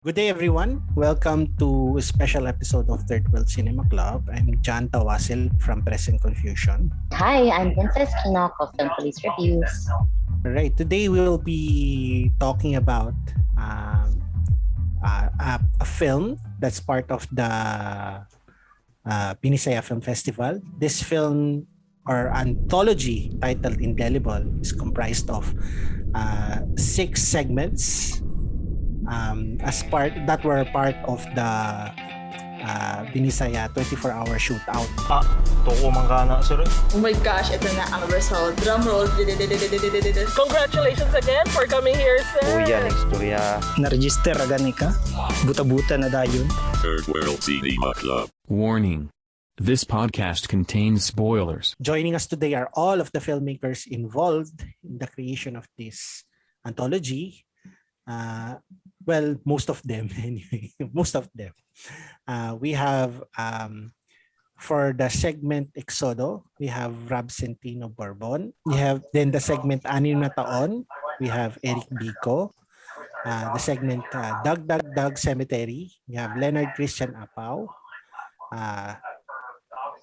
Good day, everyone. Welcome to a special episode of Third World Cinema Club. I'm John Tawasil from Press and Confusion. Hi, I'm Princess Kinok of Film Police Reviews. All right, today we'll be talking about a film that's part of the Binisaya Film Festival. This film or anthology titled Indelible is comprised of 6 segments as part that were part of the Binisaya 24-hour shootout. Toko man ka na, sir. Oh my gosh, ito na ang result. Drum roll. Congratulations again for coming here, sir. Uy, yan, istorya. Na-register agani ka? Buta-buta na dayon. Third World Cinema Club. Warning. This podcast contains spoilers. Joining us today are all of the filmmakers involved in the creation of this anthology. Well, most of them anyway. Most of them. We have for the segment Exodo, we have Rab Centino Bourbon. We have then the segment Anim na Taon, we have Eric Bico. The segment Dag Cemetery, we have Leonard Christian Apau.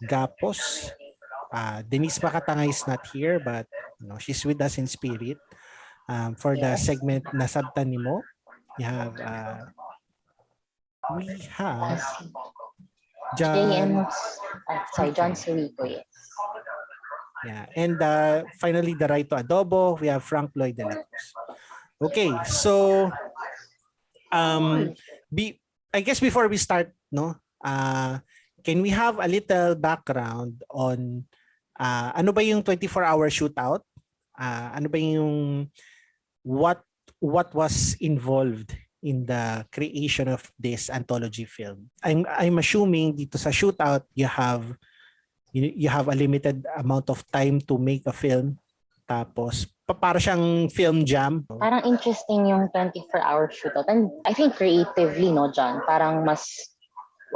Gapos. Denise Makatangay is not here, but she's with us in spirit. For the segment Nasabtan Nimo, we have John Sirico, yes. Yeah, and finally the Right to Adobo, we have Frank Lloyd de la Cruz. Okay, so I guess before we start, can we have a little background on ano ba yung 24-hour shootout? Ano ba yung what was involved in the creation of this anthology film? I'm assuming dito sa shootout you have a limited amount of time to make a film, tapos para siyang film jam. Parang interesting yung 24-hour shootout. And I think creatively, no, John? Parang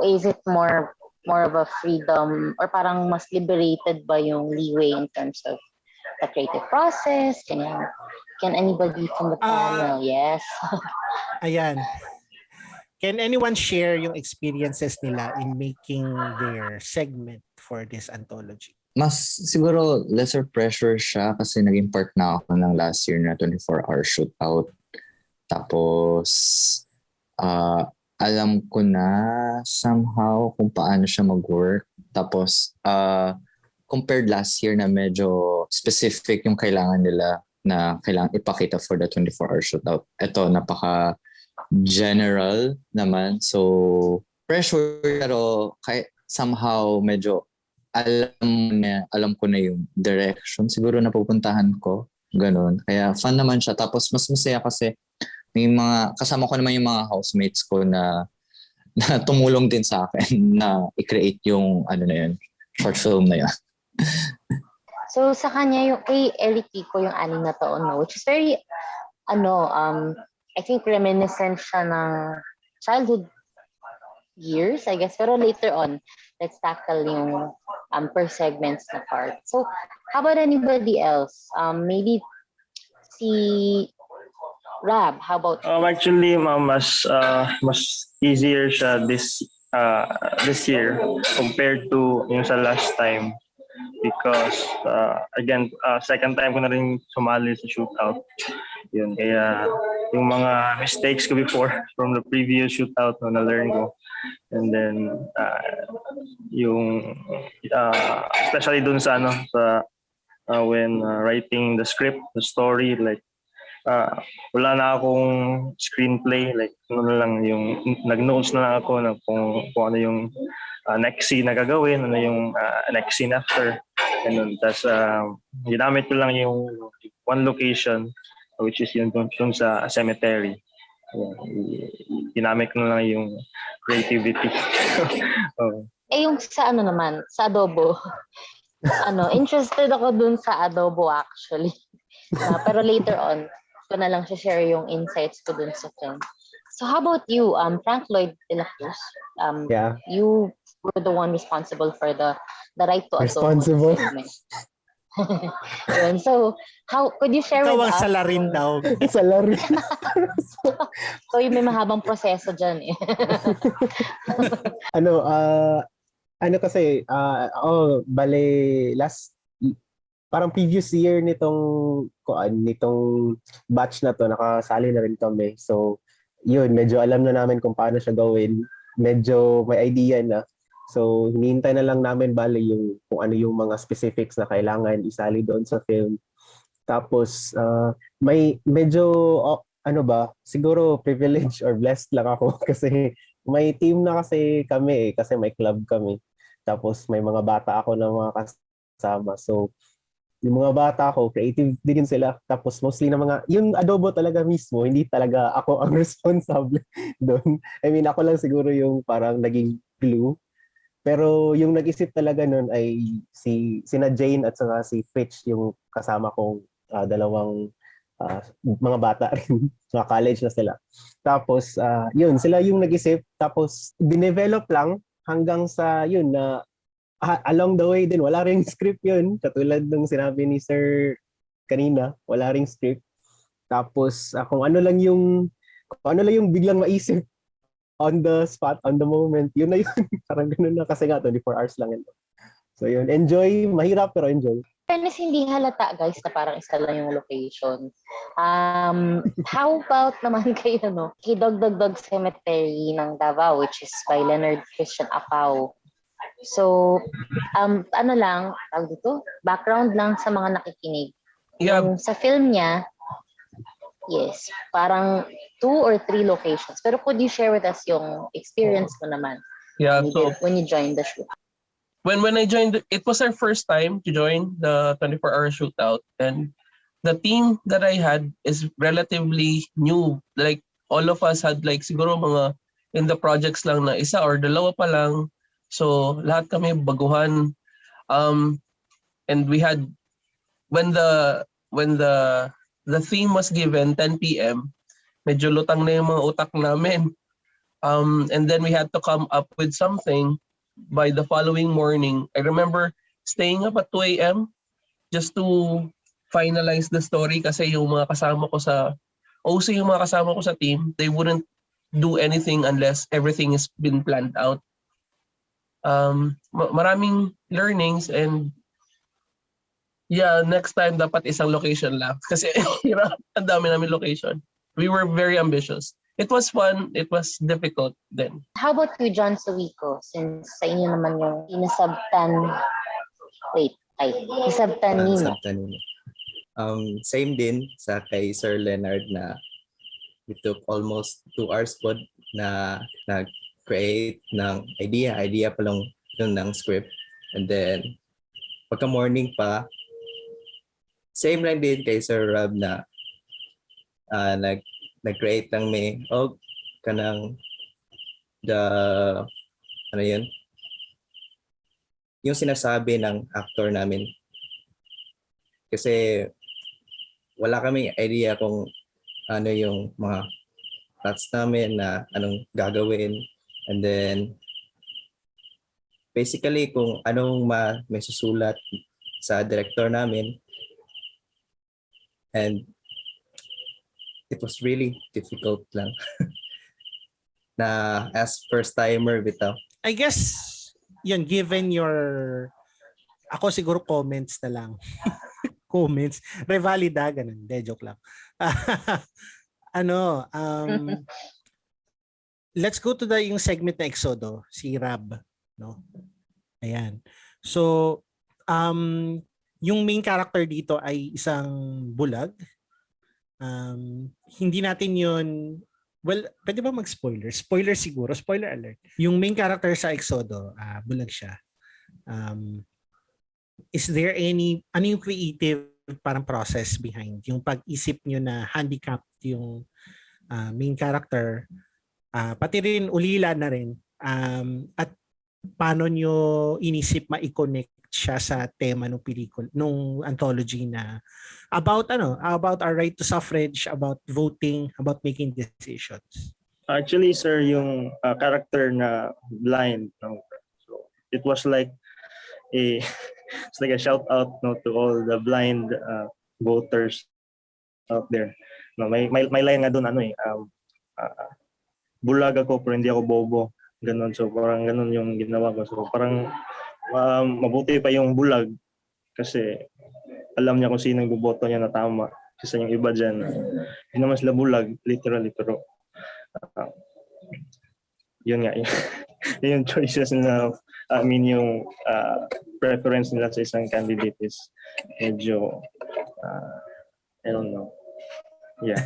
is it more of a freedom or parang mas liberated ba yung leeway in terms of the creative process? Can anybody from the panel? Yes. Ayan. Can anyone share yung experiences nila in making their segment for this anthology? Mas siguro lesser pressure siya kasi naging part na ako ng last year na 24-hour shootout. Tapos alam ko na somehow kung paano siya mag-work. Tapos compared last year na medyo specific yung kailangan nila na kailangan ipakita for the 24-hour shootout. Ito, napaka-general naman. So, pressure pero somehow medyo alam ko na yung direction. Siguro napupuntahan ko. Ganun. Kaya fun naman siya. Tapos mas masaya kasi may kasama ko naman yung mga housemates ko na tumulong din sa akin na i-create yung short film na yun. So sa kanya yung kay Eric Kiko yung Anim na Taon, no, which is very I think reminiscent siya ng childhood years, I guess. Pero later on, let's tackle yung per segments na part. So how about anybody else? Maybe si Rab, how about Actually, mas easier siya this year compared to yung sa last time. Because again, second time ko na rin sumali sa shootout. Yun, kaya yung mga mistakes ko before from the previous shootout na-learn ko. And then yung especially dun sa when writing the script, the story, like wala na akong screenplay, like lang yung nag-notes na lang ako na kung ano yung next scene na gagawin, ano yung next scene after. Ganun. Tapos ginamit ko lang yung one location, which is yung dun sa cemetery. Ginamit ko lang yung creativity. yung sa naman, sa adobo. Interested ako dun sa adobo actually. Pero later on, ko na lang share yung insights ko dun sa film. So how about you, Frank Lloyd de la Cruz? You were the one responsible for the right to adobo. Responsible? Yun. So, how could you share Ikaw with ang us? salarin daw. Sa laro. So, yung may mahabang proseso dyan eh. Ano, ano kasi, bale, parang previous year nitong batch na to, nakasali na rin kami. So, yun, medyo alam na namin kung paano siya gawin. Medyo may idea na. So, hinihintay na lang namin kung ano yung mga specifics na kailangan isali doon sa film. Tapos, may medyo, siguro privileged or blessed lang ako kasi may team na kasi kami kasi may club kami. Tapos, may mga bata ako na mga kasama. So, yung mga bata ko, creative din sila. Tapos, mostly yung adobo talaga mismo, hindi talaga ako ang responsable doon. I mean, ako lang siguro yung parang naging glue. Pero yung nag-isip talaga nun ay sina Jane at saka si Fitch, yung kasama kong dalawang mga bata rin. Mga college na sila. Tapos, yun, sila yung nag-isip. Tapos, dinevelop lang hanggang sa yun na along the way din, wala ring script yun. Katulad ng sinabi ni Sir kanina, wala ring script. Tapos, kung ano lang yung biglang maisip on the spot, on the moment, yun na yun. Parang ganun na kasi nga, 24 hours lang yun. So yun, enjoy. Mahirap pero enjoy. Fairness, hindi halata guys na parang isa lang yung location. How about naman kayo, no? Kay Dog Cemetery ng Davao, which is by Leonard Christian Acao. So, ano lang, tawag dito, background lang sa mga nakikinig. Yeah. Yung sa film niya, yes, parang 2 or 3 locations. Pero could you share with us yung experience mo naman Yeah, so when you joined the shoot? when I joined, it was our first time to join the 24-hour shootout, and the team that I had is relatively new. Like all of us had like siguro mga in the projects lang na isa or dalawa pa lang. So lahat kami baguhan. And we had when the theme was given 10 p.m. medyo lutang na yung mga utak namin. And then we had to come up with something by the following morning. I remember staying up at 2 a.m. just to finalize the story kasi yung mga kasama ko sa OC, yung mga kasama ko sa team, they wouldn't do anything unless everything has been planned out. Maraming learnings, and yeah, next time dapat isang location lang kasi ang dami namin location. We were very ambitious. It was fun. It was difficult then. How about you, John Suico? Since sa inyo naman yung inasabtan Nino. Same din sa kay Sir Leonard na we took almost 2 hours po na nag-create ng idea pa lang yun ng script. And then, pagka morning pa, same lang din kay Sir Rob na nag-create lang may kanang ano yun? Yung sinasabi ng actor namin. Kasi wala kaming idea kung ano yung mga plots namin na anong gagawin. And then, basically kung anong may susulat sa director namin. And it was really difficult lang na as first timer bitaw. I guess, yun, given ako siguro comments na lang. Comments. Revalida, ganun. De, joke lang. Let's go to yung segment na Exodo, si Rab. No? Ayan. So, yung main character dito ay isang bulag. Hindi natin yun, well, pwede ba mag-spoiler? Spoiler siguro, spoiler alert. Yung main character sa Exodo, bulag siya. Is there ano yung creative parang process behind yung pag-isip nyo na handicapped yung main character, pati rin ulila na rin, at paano nyo inisip ma-connect siya sa tema ng pelikula, nung anthology na about our right to suffrage, about voting, about making decisions? Actually, sir, yung character na blind, no? So it was like it's like a shout out, no, to all the blind voters out there. No, may line nga doon, bulag ako pero hindi ako bobo. Ganon. So parang ganon yung ginawa ko. So parang mabuti pa yung bulag kasi alam niya kung sino yung boboto niya na tama. Kasi yung iba dyan, hindi naman sila bulag, literally, pero yun nga, yung choices nila, yung preference nila sa isang candidate is medyo, I don't know. Yeah.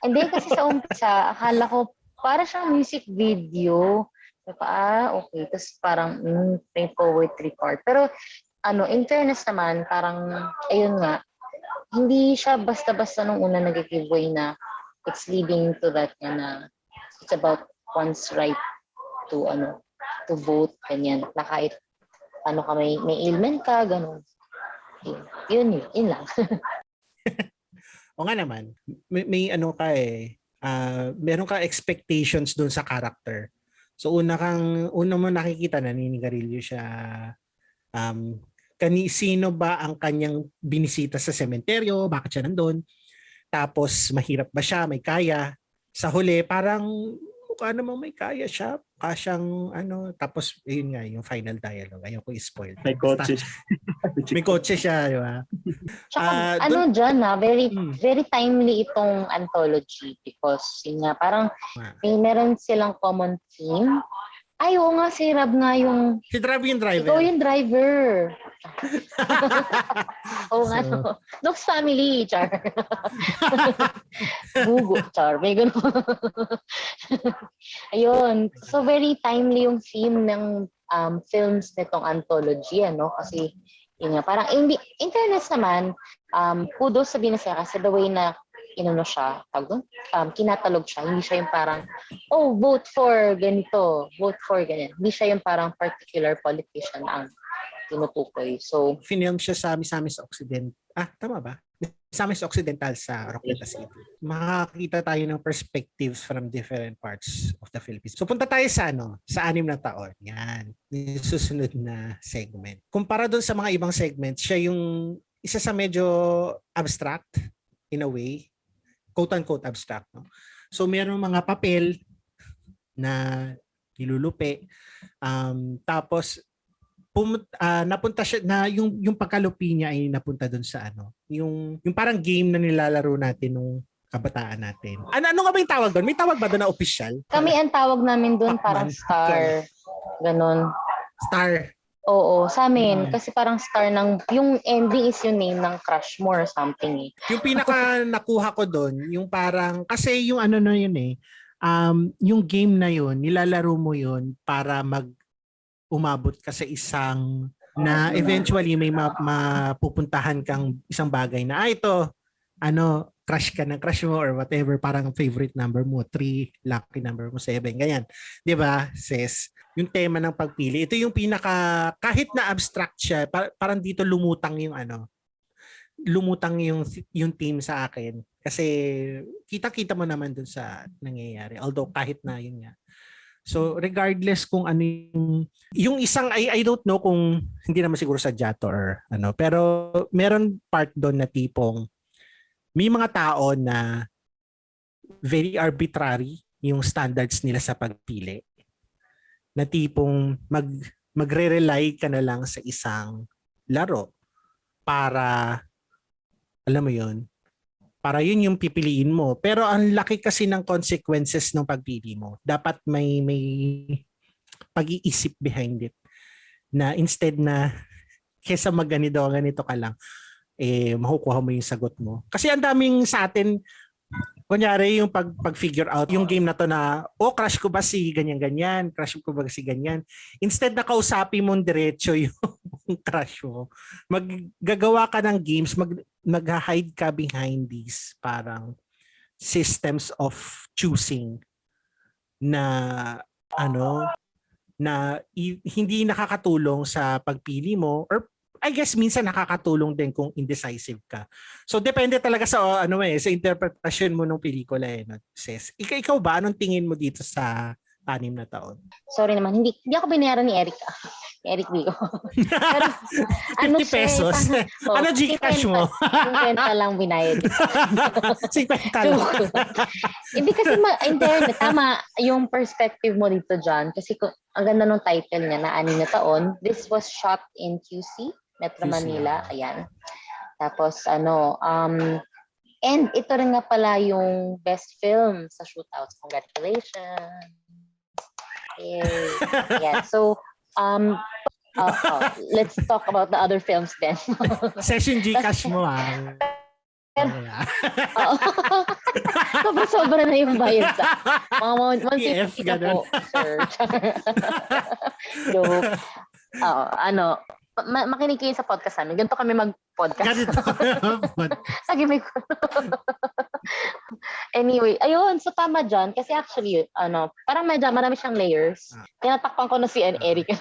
And then kasi sa umpisa, akala ko para siyang music video. Okay. Tapos parang may poetry part. Pero in fairness naman, parang, ayun nga, hindi siya basta-basta nung una nag-giveaway na it's leading to that na it's about one's right to vote, ganyan. Na kahit ka may ailment ka, ganun. Yun lang. O nga naman, may meron ka expectations doon sa character. So una mo nakikita na naninigarilyo siya. Sino ba ang kanyang binisita sa sementeryo? Bakit siya nandun? Tapos mahirap ba siya? May kaya? Sa huli, parang mukha namang may kaya siya. Mukha siyang tapos yun nga, yung final dialogue. Ayoko i-spoil. May coaches. May kotse siya, di ba? Tsaka, dyan very, very timely itong anthology because yun nga, parang meron silang common theme. Ay, oo nga, si Rab nga yung... Si Rab yung driver. Ikaw yung driver. Oo nga, no. Nox family, char. Bugo, char. May ganun. Ayun. So, very timely yung theme ng films nitong anthology, Kasi, yun nga, parang, in fairness naman, kudos sa binasa kasi the way na siya, kinatalog siya. Hindi siya yung parang, vote for ganito, vote for ganyan. Hindi siya yung parang particular politician ang tinutukoy. So, film siya sa Misamis Occidental. Tama ba? Misamis Occidental sa Roqueta City. Makakita tayo ng perspectives from different parts of the Philippines. So, punta tayo sa sa 6 na taon. Yan. Yung susunod na segment. Kumpara doon sa mga ibang segments, siya yung isa sa medyo abstract in a way. Quote-unquote abstract. No? So, mayroong mga papel na nilulupi. Tapos, napunta siya na yung pagkalupi niya ay napunta doon sa yung parang game na nilalaro natin nung kabataan natin. Ano nga ba yung tawag doon? May tawag ba doon na official? Kami ang tawag namin doon parang star. Ganon. Star. Oo, sa amin. Kasi parang star yung ending is yung name ng crush mo or something . Yung pinaka nakuha ko doon, yung parang, kasi yung na yun yung game na yun, nilalaro mo yun para umabot ka sa isang na eventually may mapupuntahan kang isang bagay na ito, crush ka ng crush mo or whatever, parang favorite number mo, 3, lucky number mo, 7, ganyan. 'Di ba, sis? Yung tema ng pagpili. Ito yung pinaka, kahit na abstract siya, parang dito lumutang yung team sa akin. Kasi kita-kita mo naman dun sa nangyayari. Although kahit na yun nga. So regardless kung ano yung isang, I don't know kung hindi naman siguro sa Jato or pero meron part doon na tipong may mga tao na very arbitrary yung standards nila sa pagpili. Na tipong magre-rely ka na lang sa isang laro para, alam mo yun, para yun yung pipiliin mo. Pero ang laki kasi ng consequences ng pagpili mo. Dapat may pag-iisip behind it. Na instead na kesa ganito ka lang, makukuha mo yung sagot mo. Kasi ang daming sa atin, kunyari yung pag-figure out yung game na to na, crush ko ba si ganyan-ganyan? Crush ko ba si ganyan? Instead na kausapin mo diretso yung crush mo, maggagawa ka ng games, mag-hide ka behind these parang systems of choosing na hindi nakakatulong sa pagpili mo or I guess minsan nakakatulong din kung indecisive ka. So depende talaga sa sa interpretasyon mo ng pelikula sis. Ikaw ba anong tingin mo dito sa 6 na taon. Sorry naman, hindi ako binayaran ni Eric. Ni Eric Vigo. Pero 50 pesos. Ano Gcash mo? 50 lang binayad. 50 lang. Hindi kasi internet, tama yung perspective mo dito, John. Kasi ang ganda ng title niya na 6 na taon. This was shot in QC, Metro QC, Manila. Ayan. Tapos and ito rin nga pala yung best film sa shootouts. Congratulations. Yay. Yeah. So, let's talk about the other films then. Session Gcash mo Sobra na yung bayad sa mga PF, 150 na po, sir. So, makinig kayo sa podcast namin. Ganito kami mag-podcast. Ganito. Lagi may Anyway, ayun. So, tama dyan. Kasi actually, parang marami siyang layers. Tinatakpan ko na si Eric.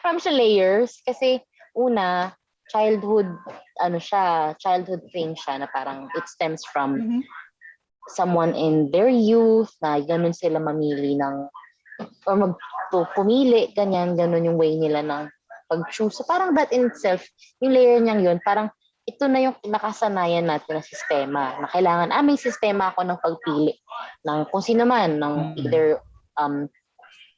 Marami siyang layers. Kasi, una, childhood thing siya na parang it stems from someone in their youth na ganun sila mamili ng or pumili, ganun yung way nila ng pag-choose. So parang that in itself, yung layer niyang yun, parang ito na yung nakasanayan natin na sistema na kailangan, may sistema ako ng pagpili ng kung sino man, ng either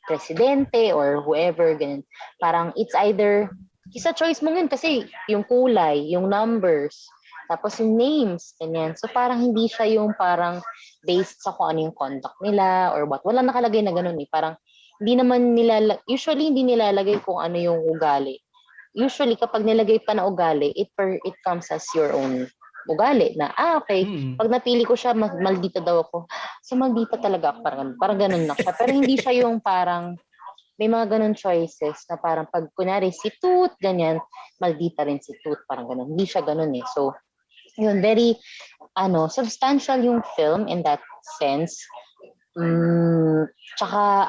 presidente or whoever, ganun. Parang it's either isa choice mo yun kasi yung kulay, yung numbers, tapos yung names, ganyan. So parang hindi siya yung parang based sa kung ano yung conduct nila or what. Wala nakalagay na ganun eh. Parang usually hindi nilalagay kung ano yung ugali. Usually kapag nilagay pa na ugali, it comes as your own ugali na, okay, pag napili ko siya, maldita daw ako. So maldita talaga ako, parang ganun na siya. Pero hindi siya yung parang may mga ganun choices na parang pag kunwari si Toot, ganyan, maldita rin si Toot, parang ganun. Hindi siya ganun eh. So, yun, very, substantial yung film in that sense. Tsaka,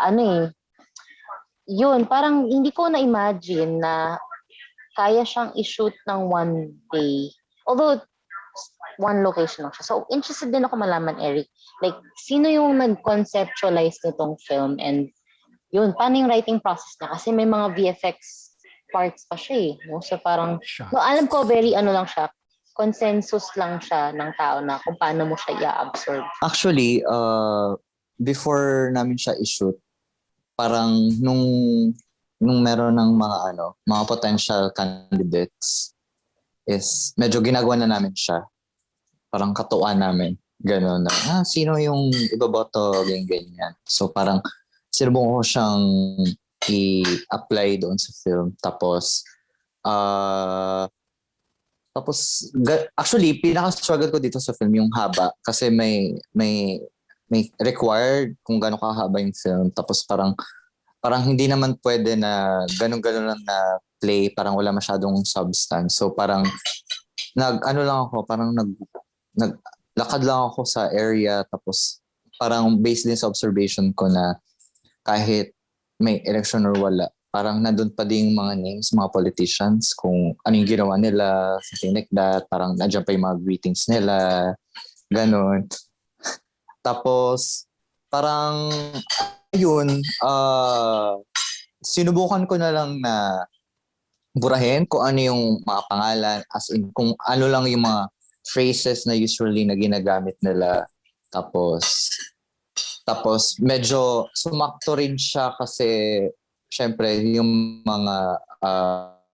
yun, parang hindi ko na-imagine na kaya siyang i-shoot ng one day. Although, one location lang siya. So, interested din ako malaman, Eric. Like, sino yung nag-conceptualize nitong film and yun, paano yung writing process niya? Kasi may mga VFX parts pa siya eh. No? So parang, alam ko very lang siya, consensus lang siya ng tao na kung paano mo siya i-absorb. Actually, before namin siya i-shoot, parang nung meron ng mga potential candidates is medyo ginagawa na namin siya. Parang katuan namin. Gano'n na, sino yung ibaboto, ganyan. So parang sinubukan ko siyang i-apply doon sa film. Tapos, actually, pinaka-struggle ko dito sa film yung haba. Kasi may required kung gano'ng kahaba yung film. Tapos parang hindi naman pwede na gano'n lang na play. Parang wala masyadong substance. So parang, naglakad lang ako sa area. Tapos parang based din sa observation ko na kahit may election or wala, parang nandun pa din yung mga names, mga politicians, kung ano yung ginawa nila, something like that. Parang nandiyan pa yung mga greetings nila, ganon. Tapos, parang, ayun, sinubukan ko na lang na burahin kung ano yung mga pangalan, as in, kung ano lang yung mga phrases na usually na ginagamit nila. Tapos medyo sumakto rin siya kasi syempre yung mga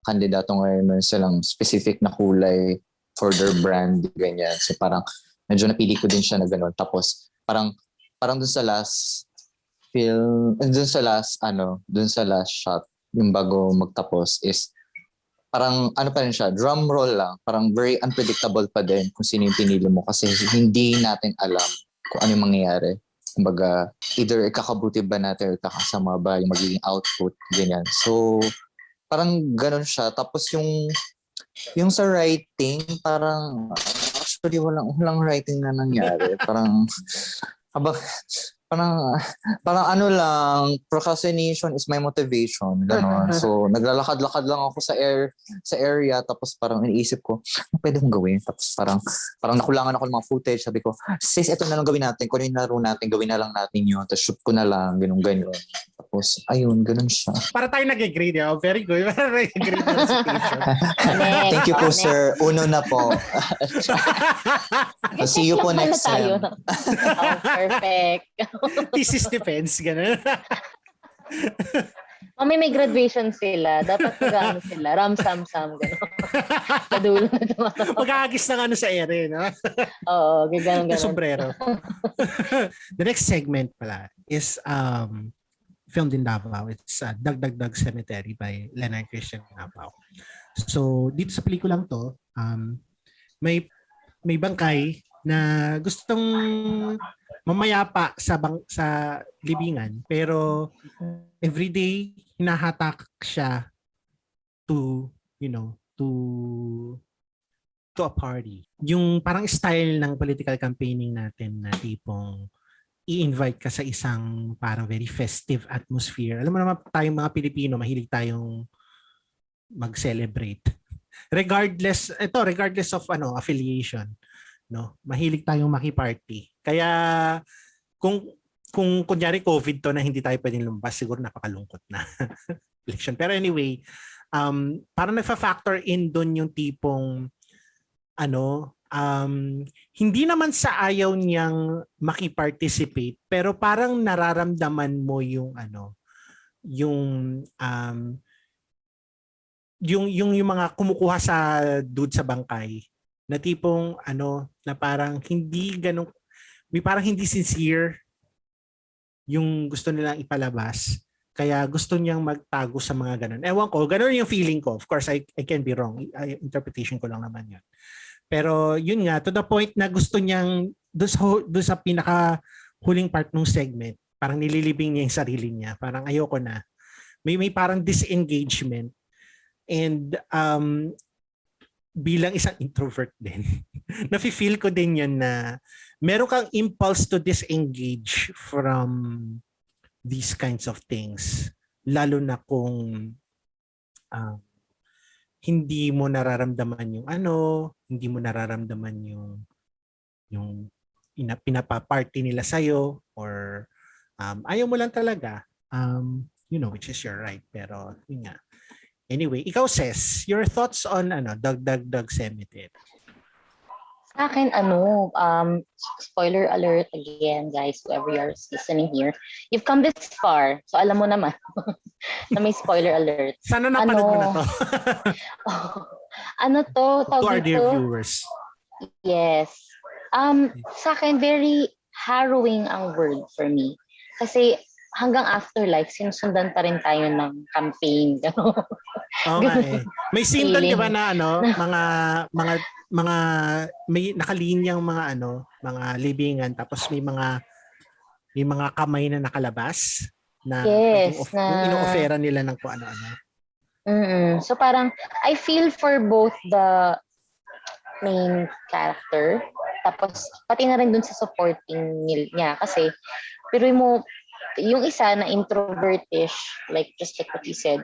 kandidato ngayon meron silang specific na kulay for their brand, ganyan. So parang medyo napili ko din siya na gano'n. Tapos parang dun sa last film, dun sa last shot, yung bago magtapos is parang pa rin siya, drum roll lang. Parang very unpredictable pa din kung sino yung pinili mo kasi hindi natin alam kung ano yung mangyayari. Kumbaga, either ikakabuti ba natin or ikakasama ba yung magiging output, ganyan. So, parang ganun siya. Tapos yung sa writing, parang actually walang writing na nangyari. Parang parang, parang ano lang, procrastination is my motivation. Ganon. So, naglalakad-lakad lang ako sa area, tapos parang iniisip ko, ano pwede kong gawin? Tapos parang nakulangan ako ng mga footage. Sabi ko, sis, ito na lang gawin natin. Kung ano yung laro natin, gawin na lang natin yun. Tapos shoot ko na lang, ganun. Tapos, ayun, ganun siya. Para tayo nag-grade. Oh. Very good. Para nag-grade na situation. Thank you po, sir. Uno na po. So, see you po next time. Oh, perfect. Thesis defense, gano'n. Mami, may graduation sila. Dapat mag-ano sila. Ram-sam-sam. Gano'n. Padulo na tumatawag. Magkakagis ng ano sa ere, no? Oo, gano'n. Yung sombrero. The next segment pala is filmed in Davao. It's Dagdagdag Cemetery by Leonard Christian Davao. So, dito sa pelikulang to, may bangkay na gustong mamayapa sa libingan, pero everyday hinahatak siya to a party. Yung parang style ng political campaigning natin na tipong i-invite ka sa isang parang very festive atmosphere. Alam mo naman tayong mga Pilipino, mahilig tayong mag-celebrate. Regardless of affiliation, no? Mahilig tayong maki-party. Kaya kung kunyari COVID to na hindi tayo pwedeng lumabas, siguro napakalungkot na election. Pero anyway, parang nagfa-factor in doon yung tipong hindi naman sa ayaw niyang maki-participate, pero parang nararamdaman mo yung yung mga kumukuha sa dude sa bangkay na tipong na parang hindi ganun, may parang hindi sincere yung gusto nilang ipalabas. Kaya gusto niyang magtago sa mga ganun. Ewan ko, ganun yung feeling ko. Of course, I can be wrong. Interpretation ko lang naman yun. Pero yun nga, to the point na gusto niyang, doon sa pinaka huling part ng segment, parang nililibing niya yung sarili niya. Parang ayoko na. May parang disengagement. And bilang isang introvert din, nafe-feel ko din yun na meron kang impulse to disengage from these kinds of things. Lalo na kung hindi mo nararamdaman yung hindi mo nararamdaman yung pinapaparty nila sa'yo, or ayaw mo lang talaga, which is your right. Pero yun nga. Anyway, ikaw, Ses, your thoughts on Dagdagdag Cemetery? Sa akin, spoiler alert again, guys, whoever you're listening here. You've come this far, so alam mo naman na may spoiler alert. Sana napanood mo na to. To our dear viewers. Yes. Sa akin, very harrowing ang word for me. Kasi hanggang afterlife, sinusundan pa rin tayo ng campaign. Okay. May scene doon, di ba, na may nakalinyang mga libingan, tapos may mga kamay na nakalabas na yes, yung ino-offera nila ng kung ano-ano. So parang I feel for both the main character, tapos pati na rin dun sa supporting niya, kasi pero mo yung isa na introvertish, like just like what you said,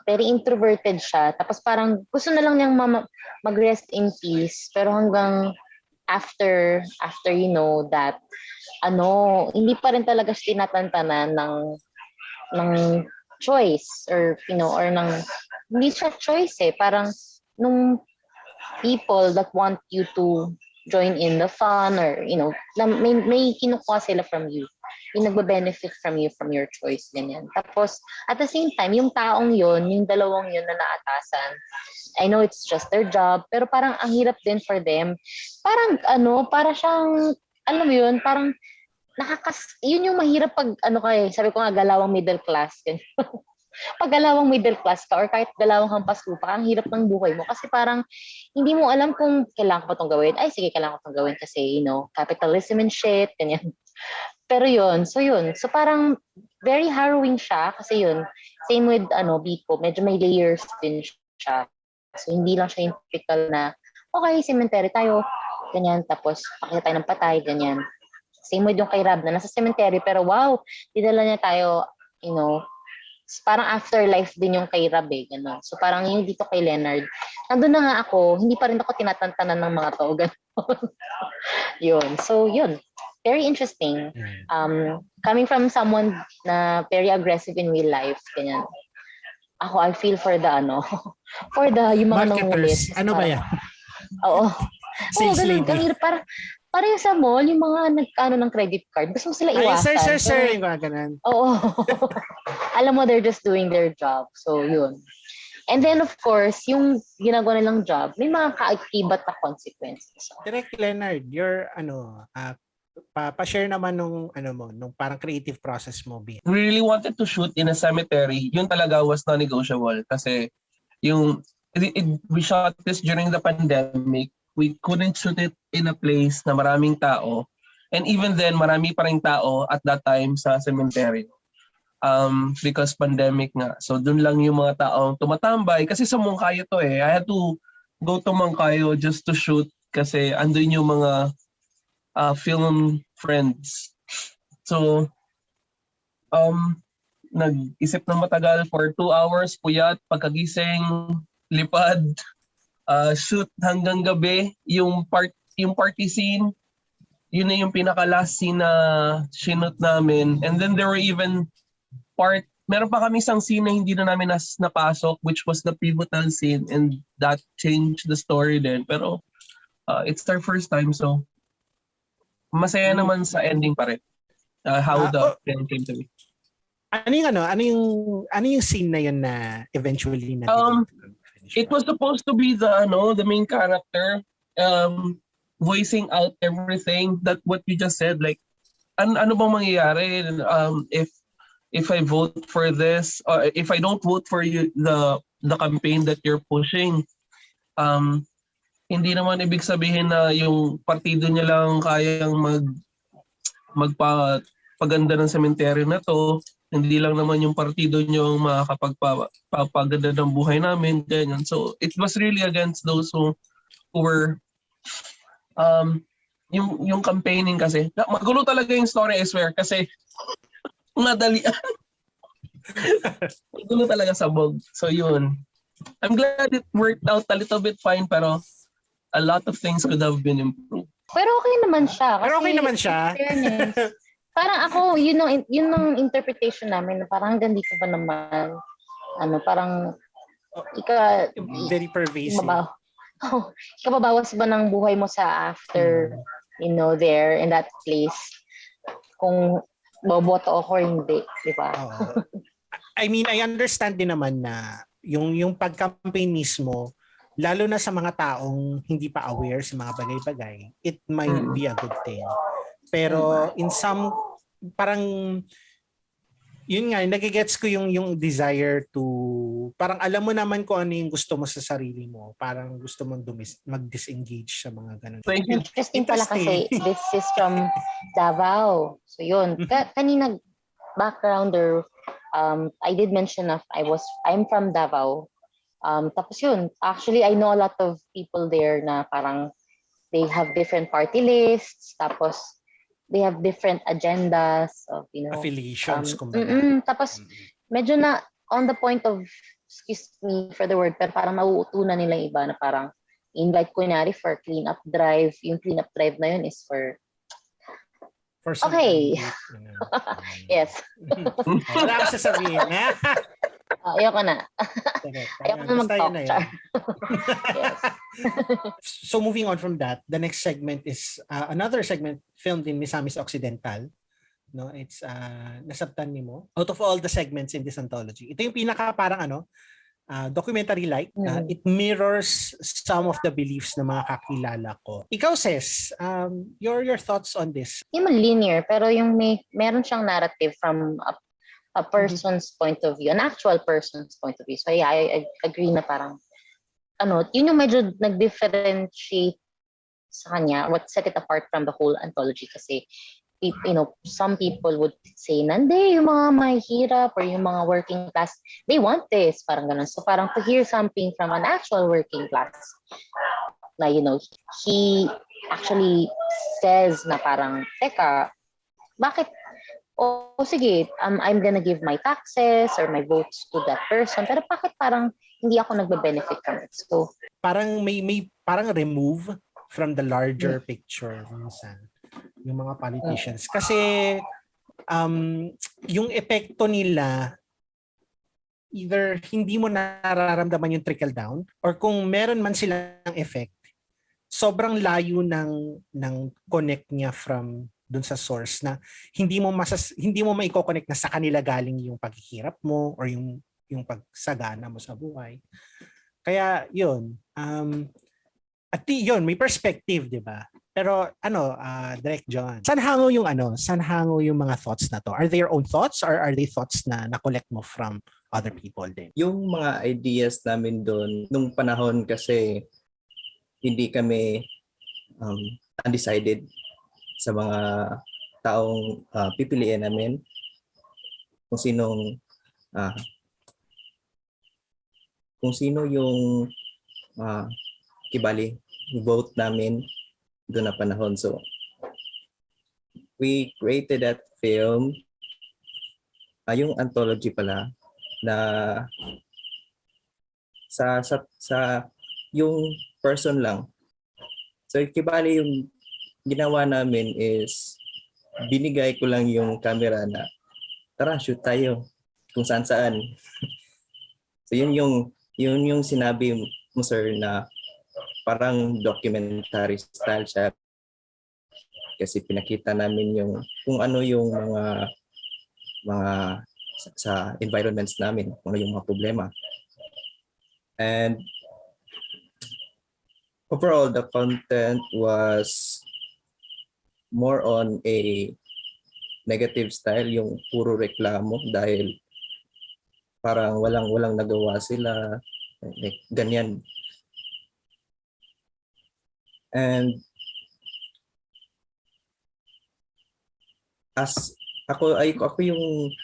very introverted siya, tapos parang gusto na lang niyang mag-rest in peace, pero hanggang after that, hindi pa rin talaga siya tinatantanan ng choice, or or hindi siya choice parang nung people that want you to join in the fun, or may kinukuha sila from you, yung nagbe-benefit from you, from your choice, ganyan. Tapos at the same time, yung taong yun, yung dalawang yun na naatasan, I know it's just their job, pero parang ang hirap din for them. Parang para siyang, alam mo yun, parang yun yung mahirap pag sabi ko nga, galawang middle class. Pag galawang middle class ka, or kahit galawang hampas lupa, ang hirap ng buhay mo. Kasi parang hindi mo alam kung kailangan ko pa itong gawin. Ay, sige, kailangan ko itong gawin kasi, capitalism and shit, ganyan. Pero yun. So parang very harrowing siya kasi yun. Same with Biko, medyo may layers din siya. So hindi lang siya yung typical na, okay, cemetery tayo, ganyan, tapos pakita tayo ng patay, ganyan. Same with yung kay Rab na nasa cemetery, pero wow, dinala niya tayo, parang afterlife din yung kay Rab eh, gano'n. So parang yung dito kay Leonard, nandun na nga ako, hindi pa rin ako tinatantanan ng mga tao, gano'n. Yun. So yun, very interesting. Coming from someone na very aggressive in real life, ganyan. Ako, I feel for the for the yung mga Marketers. nangulit. Ano ba yan? Oo. Sales Ganun. lady. Para yung sa mall, yung mga nag-ano ng credit card, gusto mo sila Ay, iwasan. sir. Yung mga ganun. Oo. Alam mo, they're just doing their job. So, yun. And then, of course, yung ginagawa nilang job, may mga kaakibat na consequences. Direct Leonard, your pa-share naman nung parang creative process mo. We really wanted to shoot in a cemetery. Yun talaga was non-negotiable kasi we shot this during the pandemic. We couldn't shoot it in a place na maraming tao. And even then, marami pa ring tao at that time sa cemetery. Because pandemic nga. So dun lang yung mga taong tumatambay. Kasi sa Moncayo to eh. I had to go to Moncayo just to shoot kasi andun yung mga film friends. So, nag-isip ng matagal for 2 hours, puyat, pagkagising, lipad, shoot hanggang gabi, yung party scene, yun na yung pinaka-last scene na shoot namin. And then there were even meron pa kami isang scene na hindi na namin napasok, which was the pivotal scene, and that changed the story din. Pero it's our first time, so masaya naman sa ending pa rin. How the film came to be. Ano yung scene na yun na eventually na it was supposed to be the main character voicing out everything that what you just said, like ano bang mangyayari if I vote for this, or if I don't vote for you, the campaign that you're pushing. Hindi naman ibig sabihin na yung partido niya lang kayang magpaganda ng sementeryo na to. Hindi lang naman yung partido niyo makakapagpaganda ng buhay namin, ganyan. So it was really against those who were yung campaigning kasi. Magulo talaga yung story, I swear, kasi madalian. Magulo talaga sabog. So yun. I'm glad it worked out a little bit fine, pero a lot of things could have been improved. Pero okay naman siya. Pero okay naman siya. Fairness. Parang ako, yun ang interpretation namin na parang hanggang dito pa naman, parang very pervasive. Ikababawas ba ng buhay mo sa after, there in that place, kung boboto ako or hindi, di ba? I mean, I understand din naman na yung pag-campaign mismo, lalo na sa mga taong hindi pa aware sa mga bagay-bagay, it might be a good thing. Pero in some, parang, yun nga, nagigets ko yung desire to, parang alam mo naman kung ano yung gusto mo sa sarili mo. Parang gusto mong mag-disengage sa mga ganun. Interesting pala kasi this is from Davao. So yun, kanina backgrounder, I did mention I'm from Davao. Tapos yun, actually I know a lot of people there na parang they have different party lists, tapos they have different agendas of, affiliations. Tapos medyo na on the point of, excuse me for the word, pero parang nauutunan nila iba na parang invite kunyari for clean-up drive. Yung clean-up drive na yun is for okay. Yes. Wala ka sasabihin. Ayoko na. Ayoko na mag-talk. Yes. So moving on from that, the next segment is another segment filmed in Misamis Occidental. No, it's nasabtan ni mo. Out of all the segments in this anthology, ito yung pinaka parang documentary-like. It mirrors some of the beliefs ng mga kakilala ko. Ikaw, Ses, your thoughts on this? Yung linear, pero yung meron siyang narrative from a person's point of view, an actual person's point of view. So yeah, I agree na parang, yun yung medyo nag-differentiate sa kanya, what set it apart from the whole anthology kasi, some people would say, nandi, yung mga mahihirap or yung mga working class, they want this, parang ganun. So parang to hear something from an actual working class na, he actually says na parang, teka, bakit, sige, I'm gonna give my taxes or my votes to that person, pero bakit parang hindi ako nagbe-benefit from it? So, Parang may parang remove from the larger picture minsan yung mga politicians. Kasi yung epekto nila, either hindi mo nararamdaman yung trickle down, or kung meron man silang effect, sobrang layo ng connect niya from dun sa source na hindi mo maiko-connect na sa kanila galing yung paghihirap mo or yung pagsagana mo sa buhay. Kaya yun, at yun, may perspective, di ba? Pero Direk John, saan hango yung mga thoughts na to? Are they your own thoughts or are they thoughts na na-collect mo from other people din? Yung mga ideas namin doon, nung panahon kasi hindi kami undecided sa mga taong pipiliin namin kung sino yung kibali vote namin doon na panahon. So we created that film, yung anthology pala, na sa yung person lang. So kibali yung ginawa namin is binigay ko lang yung camera na tara shoot tayo kung saan. So yun yung sinabi mo sir na parang documentary style siya kasi pinakita namin yung kung ano yung mga sa environments namin, kung ano yung mga problema. And overall, the content was more on a negative style, yung puro reklamo dahil parang walang nagawa sila, like, ganyan. And as ako yung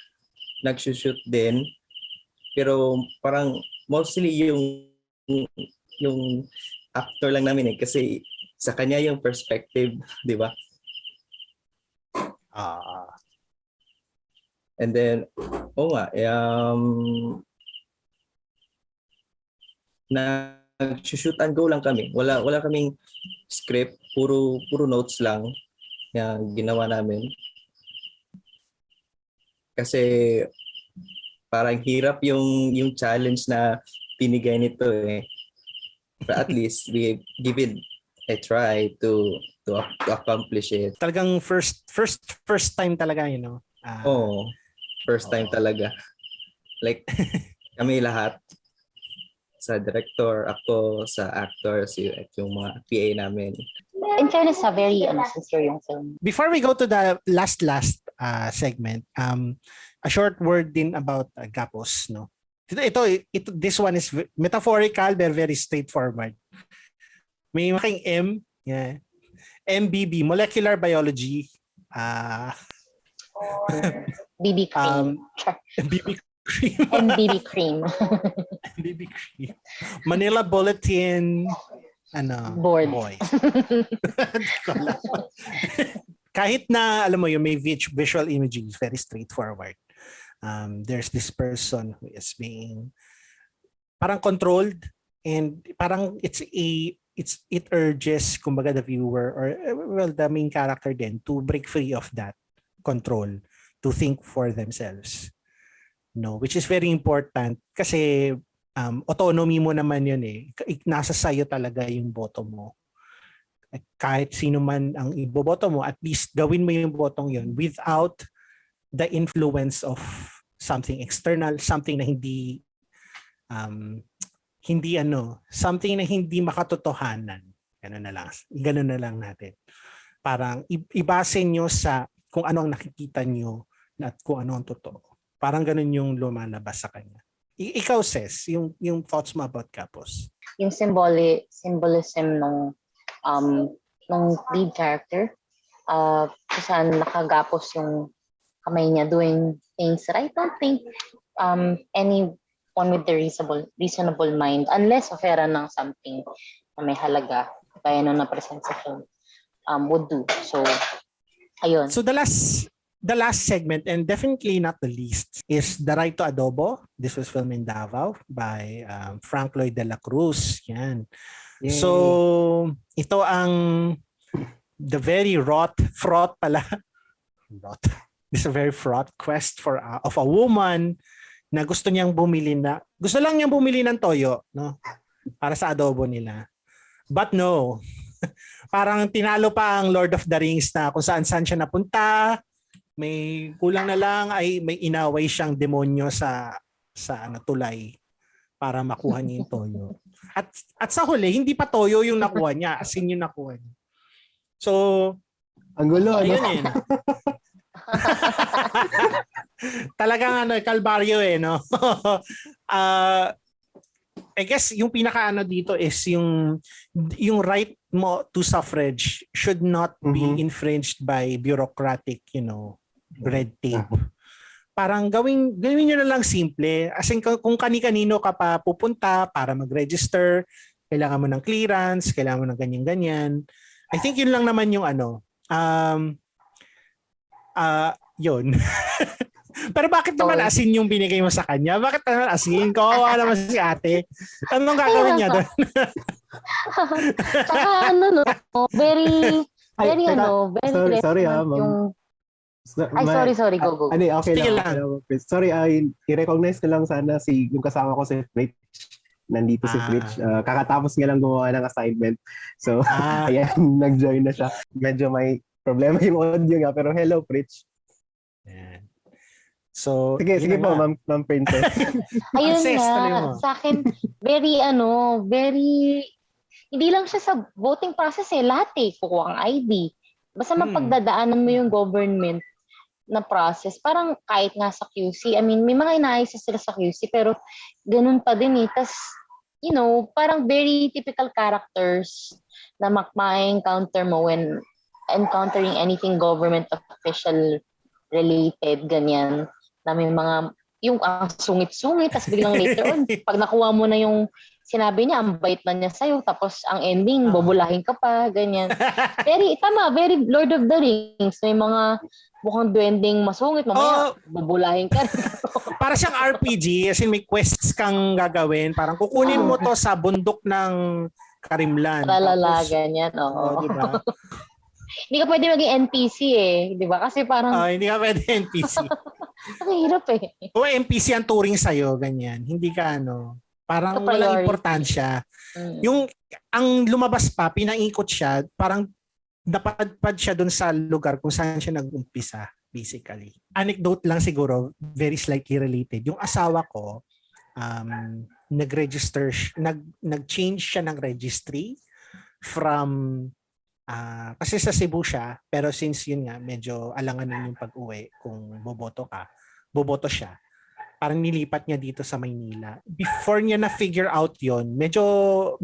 nagsushoot din, pero parang mostly yung actor lang namin kasi sa kanya yung perspective, di ba? And then nag-shoot and go lang kami. Wala kaming script, puro notes lang yung ginawa namin. Kasi parang hirap yung challenge na pinigay nito eh. But at least we give it a try to accomplish it. Talagang first time talaga, First time talaga. Like kami lahat, sa director, ako, sa actors, yung mga PA namin. in fairness, very sincere yung film. Before we go to the last segment, a short word din about Gapos, no? This one is metaphorical but very straightforward. May making M, yeah. MBB, molecular biology. BB cream. BB cream. MBB cream. BB cream. Manila Bulletin, Board. boys. Kahit na, alam mo yun, may visual imaging, very straightforward. There's this person who is being parang controlled, and parang it urges kumbaga the viewer or the main character then to break free of that control, to think for themselves, which is very important kasi autonomy mo naman yun eh. Nasa sayo talaga yung boto mo. Kahit sino man ang iboboto mo, at least gawin mo yung botong yun without the influence of something external, something na hindi something na hindi makatotohanan. Ganun na lang natin. Parang ibase nyo sa kung ano ang nakikita nyo at kung ano ang totoo. Parang ganun yung lumalabas sa kanya. Ikaw, Ses, yung thoughts mo about Gapos? Yung symbolism nung lead character, kung saan nakagapos yung kamay niya doing things that I don't think anyone with the reasonable mind, unless offeran ng something na may halaga, gaya ng na-present sa film would do. So, ayun. So the last segment, and definitely not the least, is The Right to Adobo. This was filmed in Davao by Frank Lloyd de la Cruz. Yan. Yay. So ito ang the very fraught pala. This is a very fraught quest of a woman na gusto lang niyang bumili ng toyo, no? Para sa adobo nila. But no. Parang tinalo pa ang Lord of the Rings na kung saan siya napunta. May kulang na lang ay may inaway siyang demonyo sa tulay para makuha niya yung toyo. At sa huli, hindi pa toyo yung nakuha niya, asin yung nakuha niya. So, ang gulo, ano? ayun Talagang kalbaryo no? I guess yung pinaka dito is yung right mo to suffrage should not be infringed by bureaucratic, red tape. Parang gawin nyo na lang simple. As in, kung kani-kanino ka pa pupunta para mag-register, kailangan mo ng clearance, kailangan mo ng ganyan-ganyan. I think yun lang naman yung yun. Pero bakit naman asin yung binigay mo sa kanya? Bakit naman asin? Kawawa naman si ate. Anong gagawin niya doon? Saka very sorry, yung... sorry, go. Okay Sige lang. Sorry, i-recognize ko lang sana yung kasama ko si Rich. Nandito si Rich. Kakatapos nga lang gumawa ng assignment. So, ayan, nag-join na siya. Medyo may problema yung audio nga. Pero hello, Rich. Ayan. So, sige po, Ma'am Princess. Ayun nga, sa akin, very, hindi lang siya sa voting process lahat kukuha ang ID. Basta mapagdadaanan mo yung government na process, parang kahit nga sa QC, I mean, may mga inaayos sila sa QC, pero ganun pa din Tas, parang very typical characters na ma-encounter mo when encountering anything government official related, ganyan. Na may mga, yung sungit-sungit, tapos biglang later on, pag nakuha mo na yung sinabi niya, ang bait na niya sa'yo, tapos ang ending, bubulahin ka pa, ganyan. Very Lord of the Rings. May mga mukhang duwending masungit, mamaya, bubulahin ka. Para siyang RPG, as in may quests kang gagawin. Parang kukunin mo to sa bundok ng Karimlan. Tralala, ganyan. Diba? Hindi ka pwede maging NPC di ba? Kasi parang... hindi ka pwede NPC. Ang hirap O NPC ang turing sa'yo, ganyan. Hindi ka parang walang importansya. Ang lumabas pa, pinaikot siya, parang napadpad siya dun sa lugar kung saan siya nag-umpisa, basically. Anecdote lang siguro, very slightly related. Yung asawa ko, nag-change siya ng registry from kasi sa Cebu siya, pero since yun nga, medyo alanganin yung pag-uwi kung boboto siya. Parang nilipat niya dito sa Maynila. Before niya na-figure out yon, medyo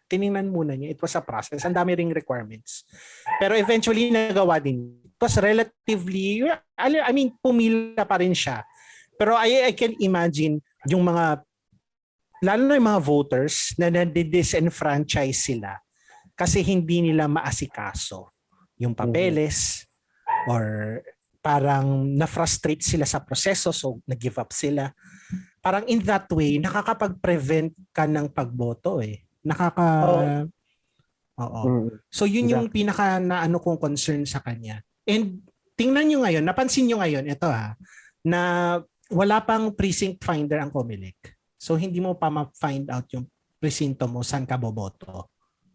tiningnan muna niya. It was a process. Ang dami ring requirements. Pero eventually, nagawa din. It was relatively, pumila pa rin siya. Pero I can imagine yung lalo na yung mga voters na nadidisenfranchise sila kasi hindi nila maasikaso yung papeles or parang na-frustrate sila sa proseso so nag-give up sila. Parang in that way, nakakapag-prevent ka ng pagboto So yun yung pinaka kong concern sa kanya. And tingnan nyo ngayon, napansin nyo ngayon, ito na wala pang precinct finder ang COMELEC. So hindi mo pa ma-find out yung presinto mo saan ka boboto.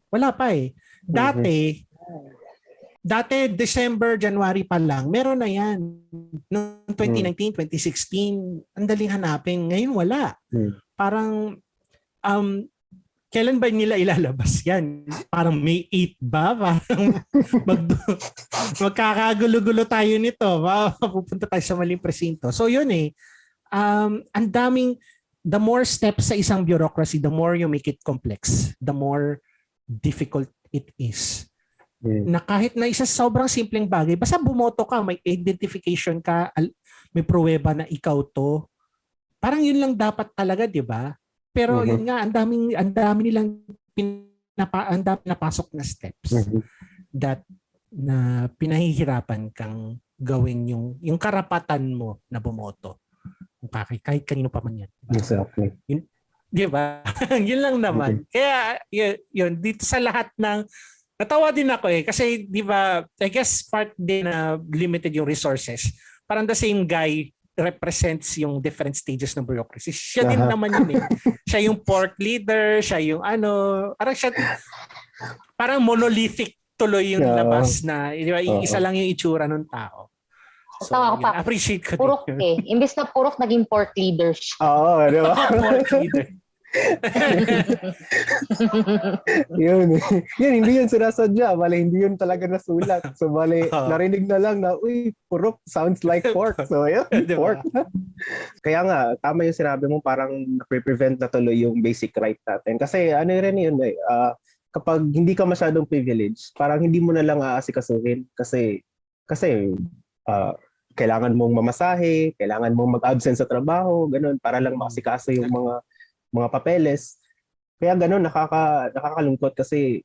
Wala pa Dati, December, January pa lang, meron na yan. Noong 2019, 2016, ang daling hanapin. Ngayon, wala. Parang, kailan ba nila ilalabas yan? Parang May 8 ba? Parang magkakagulo-gulo tayo nito. Pupunta tayo sa maling presinto. So, yun ang daming, the more steps sa isang bureaucracy, the more you make it complex, the more difficult it is. Na kahit na isa sobrang simpleng bagay, basta bumoto ka, may identification ka, may pruweba na ikaw to. Parang yun lang dapat talaga, di ba? Pero yun nga, ang dami nilang ang dami napasok na steps that na pinahihirapan kang gawin yung karapatan mo na bumoto. Kahit kanino pa man yan. Exactly. Di ba? Yun lang naman. Kaya yun, dito sa lahat ng natawa din ako kasi di ba I guess part din na limited yung resources. Parang the same guy represents yung different stages ng bureaucracy. Siya din naman yun Siya yung pork leader, siya yung parang monolithic tuloy yung labas na di ba, isa lang yung itsura ng tao. So, Tawa ko pa. appreciate ko Purok din. Imbes na purok, naging pork leader siya. Oo, di ba? Pork leader. Yun, hindi yun sinasadya. Bale, hindi yun talaga nasulat. So, bale, narinig na lang na, uy, purok sounds like pork. So, yun, Diba? pork. Kaya nga, tama yung sinabi mo, parang na-prevent na tuloy yung basic right natin. Kasi, ano rin yun, kapag hindi ka masyadong privileged, parang hindi mo na lang aasikasuhin. Kasi, kailangan mong mamasahe, kailangan mong mag-absent sa trabaho, ganun, para lang makasikaso yung mga papeles. Kaya ganun, nakakalungkot kasi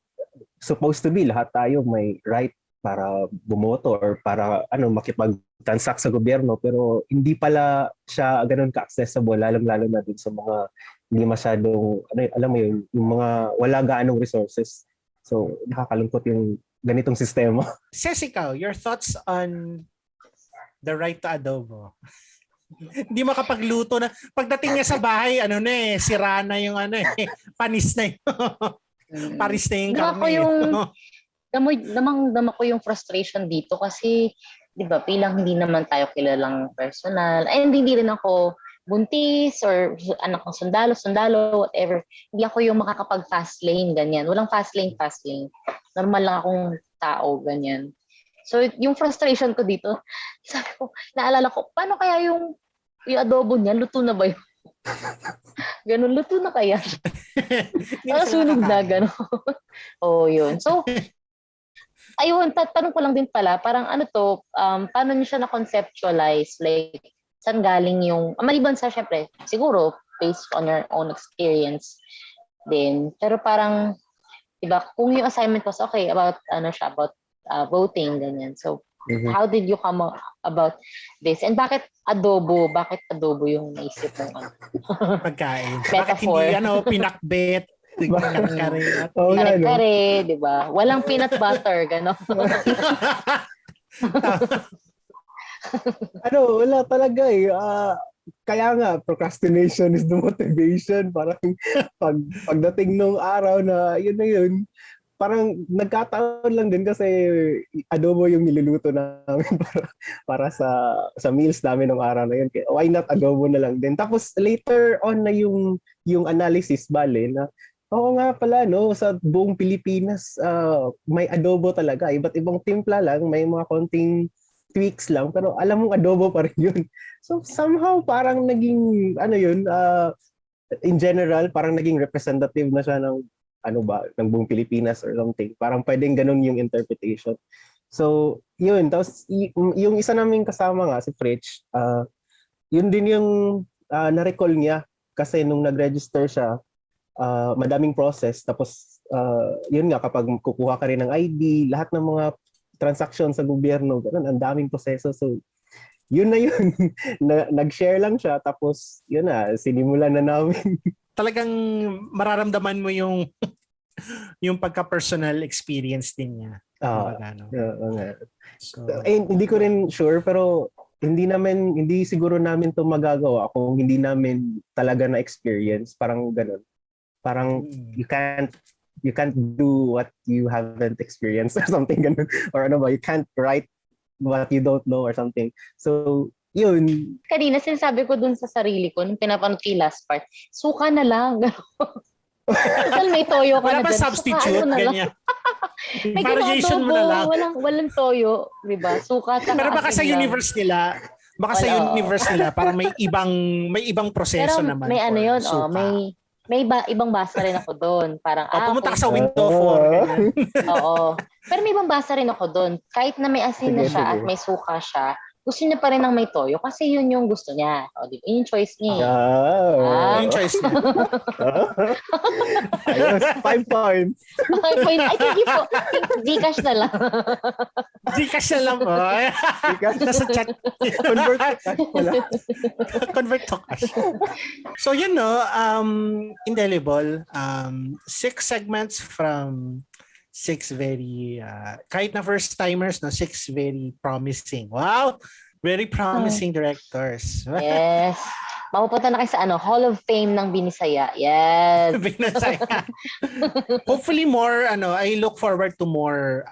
supposed to be lahat tayo may right para bumoto or para makipag-transact sa gobyerno, pero hindi pala siya ganun ka-accessible, lalo na din sa mga hindi masyadong alam mo yung mga wala gaanong resources. So nakakalungkot yung ganitong sistema. Cecica, your thoughts on the right to adobo? Hindi makapagluto na. Pagdating niya sa bahay, sira na yung panis na yung paris na yung karne. Dama ko yung frustration dito kasi, di ba, bilang hindi naman tayo kilalang personal, and hindi rin ako buntis or anak ng sundalo, whatever. Hindi ako yung makakapag-fast lane, ganyan. Walang fast lane. Normal lang akong tao, ganyan. So, yung frustration ko dito, sabi ko, naalala ko, paano kaya yung adobo niya, luto na ba yun? Ganun, luto na kaya? Sunog na, gano'n. Yun. So, ayun, tanong ko lang din pala, parang paano niyo siya na-conceptualize? Like, saan galing yung, maliban sa, syempre, siguro, based on your own experience din. Pero parang, diba, kung yung assignment was okay, about voting, ganyan. So, how did you come about this? And bakit adobo? Bakit adobo yung naisip mo? Pagkain. Metaphor. Bakit hindi, pinakbet? Kare, di ba? Walang peanut butter, gano'n. Wala talaga kaya nga, procrastination is the motivation. Parang pagdating nung araw na yun, parang nagkataon lang din kasi adobo yung niluluto namin para sa meals namin ng araw na yun. Kaya why not adobo na lang din? Tapos later on na yung analysis na oo nga pala sa buong Pilipinas may adobo talaga. Iba't ibang timpla lang, may mga konting tweaks lang, pero alam mong adobo pa rin yun. So somehow parang naging in general parang naging representative na siya ng ng buong Pilipinas or something. Parang pwedeng ganun yung interpretation. So, yun. Tapos, yung isa naming kasama nga, si Fritch, yun din yung na-recall niya. Kasi nung nag-register siya, madaming process. Tapos, yun nga, kapag kukuha ka rin ng ID, lahat ng mga transaction sa gobyerno, ganun, ang daming proseso. So, yun na yun. Nag-share lang siya. Tapos, yun na, sinimulan na namin. Talagang mararamdaman mo yung pagka-personal experience din niya. So, hindi ko rin sure, pero hindi siguro namin to magagawa kung hindi namin talaga na experience. Parang ganun. Parang you can't do what you haven't experienced or something ganun. Or you can't write what you don't know or something. So yun. Kanina sinasabi ko dun sa sarili ko, nung pinapanood ko yung last part, suka na lang. Total may toyo ka wala na ba dyan. substitute? Ganyan. May Variation mo na lang. Walang toyo, di ba? Suka at pero baka sa universe nila, parang may ibang proseso pero naman. May yun, suka. may ibang basa rin ako doon. Parang, pumunta ka sa window for. Oo. Pero may ibang basa rin ako doon. Kahit na may asin na siya at may suka siya, gusto niya pa rin ng may toyo kasi yun yung gusto niya. O, di ba? Yun yung choice niya. eh. Yeah. Yung choice niya. Ayos, 5 points. Ay, thank you po. Gcash na lang. Gcash na lang po. Nasa chat. Convert to cash pala. Convert to cash. So yun no, Indelible, 6 segments from 6 very kahit na first timers no, 6 very promising. Wow, very promising directors. Yes. Mapupunta na kayo sa Hall of Fame ng Binisaya. Yes. Binasaya. Hopefully more I look forward to more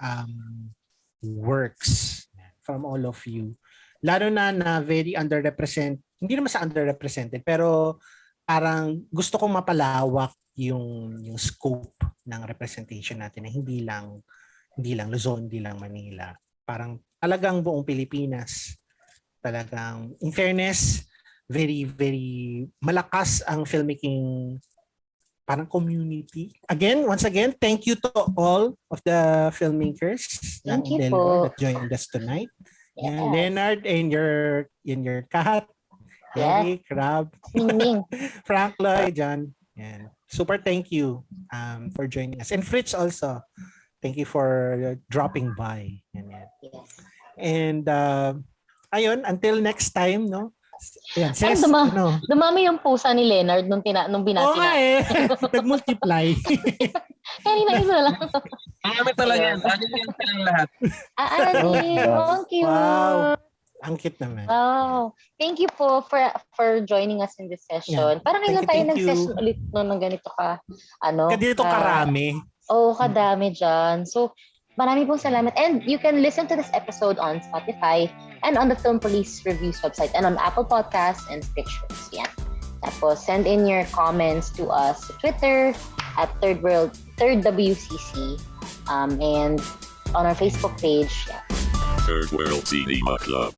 works from all of you. Lalo na very underrepresented. Hindi naman sa underrepresented pero parang gusto kong mapalawak yung scope ng representation natin na hindi lang Luzon, hindi lang Manila. Parang talagang buong Pilipinas. Talagang in fairness, very very malakas ang filmmaking parang community. Once again, thank you to all of the filmmakers Thank you Indelible po. that joined us tonight. Yes. Yeah, Leonard and your cat, Yes. Eric, Rob, Ming. Frank Lloyd, John. Yeah. Super thank you for joining us. And Fritz also. Thank you for dropping by. Yan. Yes. And ayun, until next time, no? Ayan, Ay, Ses, dumami yung pusa ni Leonard nung binati Oo nga na. Nag-multiply. Kanina isa lang. Marami talaga yan. Ano yung silang lahat? Ani, thank you. Wow. Ang cute naman. Wow. Thank you po for joining us in this session. Yeah. Parang Thank ilan you, tayo thank nag-session ulit no, ng ganito ka. Kadito karami. Oo, kadami dyan. So, marami pong salamat. And you can listen to this episode on Spotify and on the Film Police Reviews website and on Apple Podcasts and Pictures. Yan. Tapos, send in your comments to us sa Twitter at Third WCC and on our Facebook page. Yeah. Third World Cinema Club.